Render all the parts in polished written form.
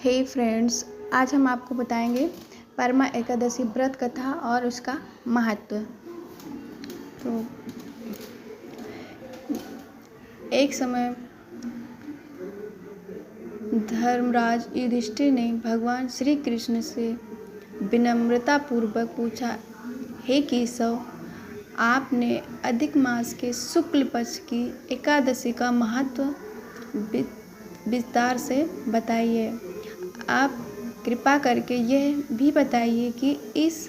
हे friends, आज हम आपको बताएंगे परमा एकादशी व्रत कथा और उसका महत्व। तो एक समय धर्मराज युधिष्ठिर ने भगवान श्री कृष्ण से विनम्रता पूर्वक पूछा, हे केशव, आपने अधिक मास के शुक्ल पक्ष की एकादशी का महत्व विस्तार से बताइए। आप कृपा करके यह भी बताइए कि इस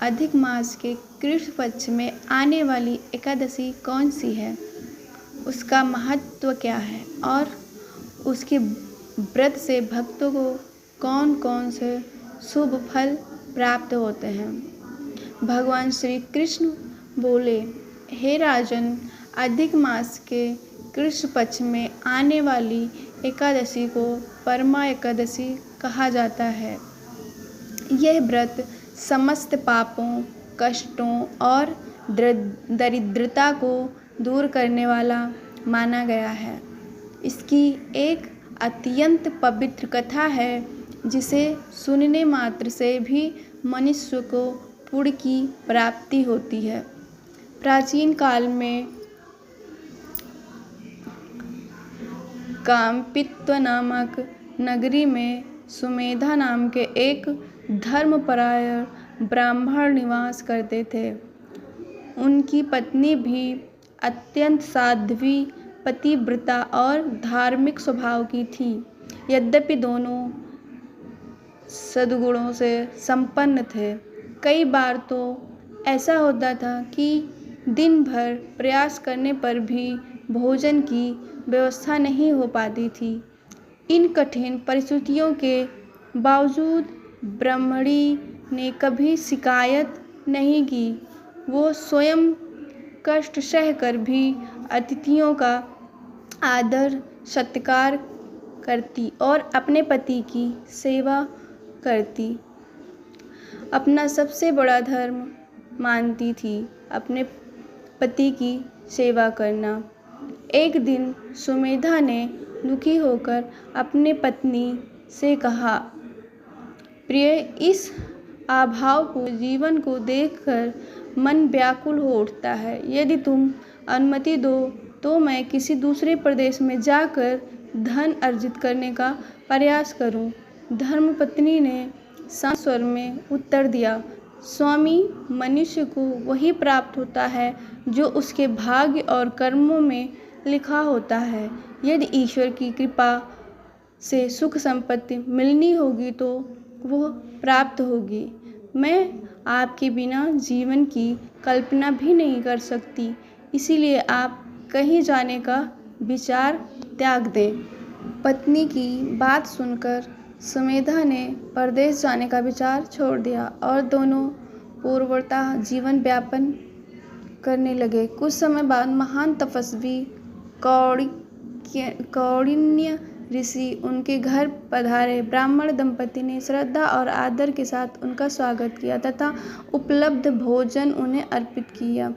अधिक मास के कृष्ण पक्ष में आने वाली एकादशी कौन सी है, उसका महत्व क्या है और उसके व्रत से भक्तों को कौन कौन से शुभ फल प्राप्त होते हैं। भगवान श्री कृष्ण बोले, हे राजन, अधिक मास के कृष्ण पक्ष में आने वाली एकादशी को परमा एकादशी कहा जाता है। यह व्रत समस्त पापों, कष्टों और दरिद्रता को दूर करने वाला माना गया है। इसकी एक अत्यंत पवित्र कथा है जिसे सुनने मात्र से भी मनुष्य को पुण्य की प्राप्ति होती है। प्राचीन काल में काम्पित्व नामक नगरी में सुमेधा नाम के एक धर्मपरायण ब्राह्मण निवास करते थे। उनकी पत्नी भी अत्यंत साध्वी, पतिव्रता और धार्मिक स्वभाव की थी। यद्यपि दोनों सद्गुणों से संपन्न थे, कई बार तो ऐसा होता था कि दिन भर प्रयास करने पर भी भोजन की व्यवस्था नहीं हो पाती थी। इन कठिन परिस्थितियों के बावजूद ब्राह्मणी ने कभी शिकायत नहीं की। वो स्वयं कष्ट सहकर भी अतिथियों का आदर सत्कार करती और अपने पति की सेवा करती। अपना सबसे बड़ा धर्म मानती थी अपने पति की सेवा करना। एक दिन सुमेधा ने दुखी होकर अपने पत्नी से कहा, प्रिय, इस अभावपूर्ण जीवन को देखकर मन व्याकुल हो उठता है। यदि तुम अनुमति दो तो मैं किसी दूसरे प्रदेश में जाकर धन अर्जित करने का प्रयास करूं। धर्मपत्नी ने शांत स्वर में उत्तर दिया, स्वामी, मनुष्य को वही प्राप्त होता है जो उसके भाग्य और कर्मों में लिखा होता है। यदि ईश्वर की कृपा से सुख संपत्ति मिलनी होगी तो वह प्राप्त होगी। मैं आपके बिना जीवन की कल्पना भी नहीं कर सकती, इसीलिए आप कहीं जाने का विचार त्याग दें। पत्नी की बात सुनकर सुमेधा ने परदेश जाने का विचार छोड़ दिया और दोनों पूर्ववतः जीवन यापन करने लगे। कुछ समय बाद महान तपस्वी कौंडिन्य ऋषि उनके घर पधारे। ब्राह्मण दंपति ने श्रद्धा और आदर के साथ उनका स्वागत किया तथा उपलब्ध भोजन उन्हें अर्पित किया।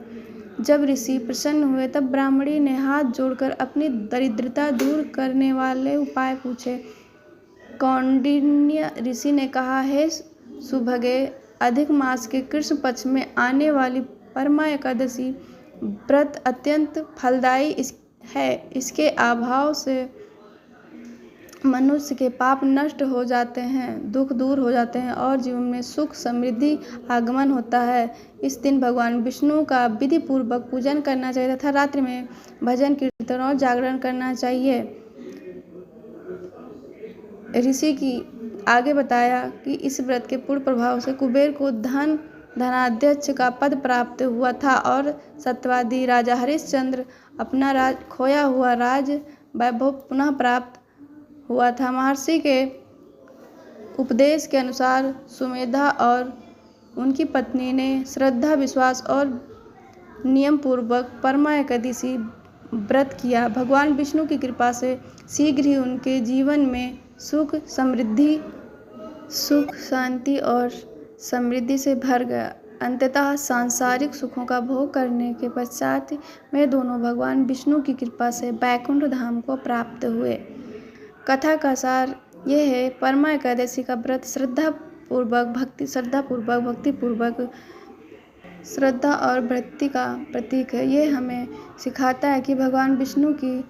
जब ऋषि प्रसन्न हुए तब ब्राह्मणी ने हाथ जोड़कर अपनी दरिद्रता दूर करने वाले उपाय पूछे। कौंडिन्य ऋषि ने कहा, हे सुभगे, अधिक मास के कृष्ण पक्ष में आने वाली परमा एकादशी व्रत अत्यंत फलदायी है। इसके अभाव से मनुष्य के पाप नष्ट हो जाते हैं, दुख दूर हो जाते हैं और जीवन में सुख समृद्धि आगमन होता है। इस दिन भगवान विष्णु का विधि पूर्वक पूजन करना चाहिए तथा रात्रि में भजन कीर्तन और जागरण करना चाहिए। ऋषि की आगे बताया कि इस व्रत के पूर्ण प्रभाव से कुबेर को धनाध्यक्ष का पद प्राप्त हुआ था और सत्यवादी राजा हरिश्चंद्र अपना खोया हुआ राज वैभव पुनः प्राप्त हुआ था। महर्षि के उपदेश के अनुसार सुमेधा और उनकी पत्नी ने श्रद्धा, विश्वास और नियम पूर्वक परमा एकादशी व्रत किया। भगवान विष्णु की कृपा से शीघ्र ही उनके जीवन में सुख शांति और समृद्धि से भर गया। अंततः सांसारिक सुखों का भोग करने के पश्चात वे दोनों भगवान विष्णु की कृपा से वैकुंठ धाम को प्राप्त हुए। कथा का सार ये है परमा एकादशी का व्रत भक्तिपूर्वक श्रद्धा और भक्ति का प्रतीक है। ये हमें सिखाता है कि भगवान विष्णु की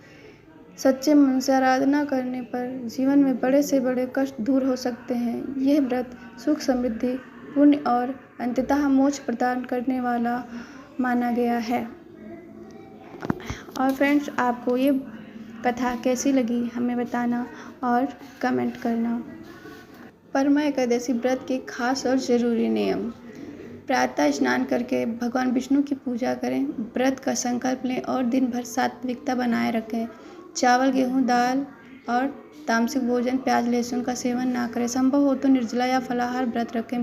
सच्चे मन से आराधना करने पर जीवन में बड़े से बड़े कष्ट दूर हो सकते हैं। यह व्रत सुख, समृद्धि, पुण्य और अंततः मोक्ष प्रदान करने वाला माना गया है। और फ्रेंड्स, आपको ये कथा कैसी लगी हमें बताना और कमेंट करना। परमा एकादशी व्रत के खास और ज़रूरी नियम। प्रातः स्नान करके भगवान विष्णु की पूजा करें, व्रत का संकल्प लें और दिन भर सात्विकता बनाए रखें। चावल, गेहूँ, दाल और तामसिक भोजन, प्याज, लहसुन का सेवन ना करें। संभव हो तो निर्जला या फलाहार व्रत रखें।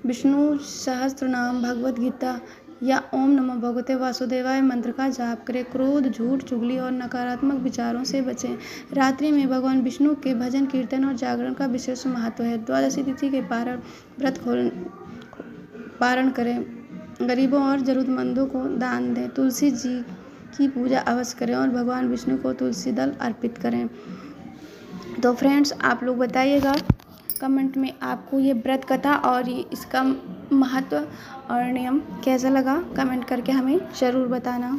विष्णु सहस्त्रनाम, भगवद गीता या ओम नमो भगवते वासुदेवाय मंत्र का जाप करें। क्रोध, झूठ, चुगली और नकारात्मक विचारों से बचें। रात्रि में भगवान विष्णु के भजन, कीर्तन और जागरण का विशेष महत्व है। द्वादशी तिथि के पारण करें। गरीबों और जरूरतमंदों को दान दें। तुलसी जी की पूजा अवश्य करें और भगवान विष्णु को तुलसी दल अर्पित करें। तो फ्रेंड्स, आप लोग बताइएगा कमेंट में आपको ये व्रत कथा और इसका महत्व और नियम कैसा लगा। कमेंट करके हमें ज़रूर बताना।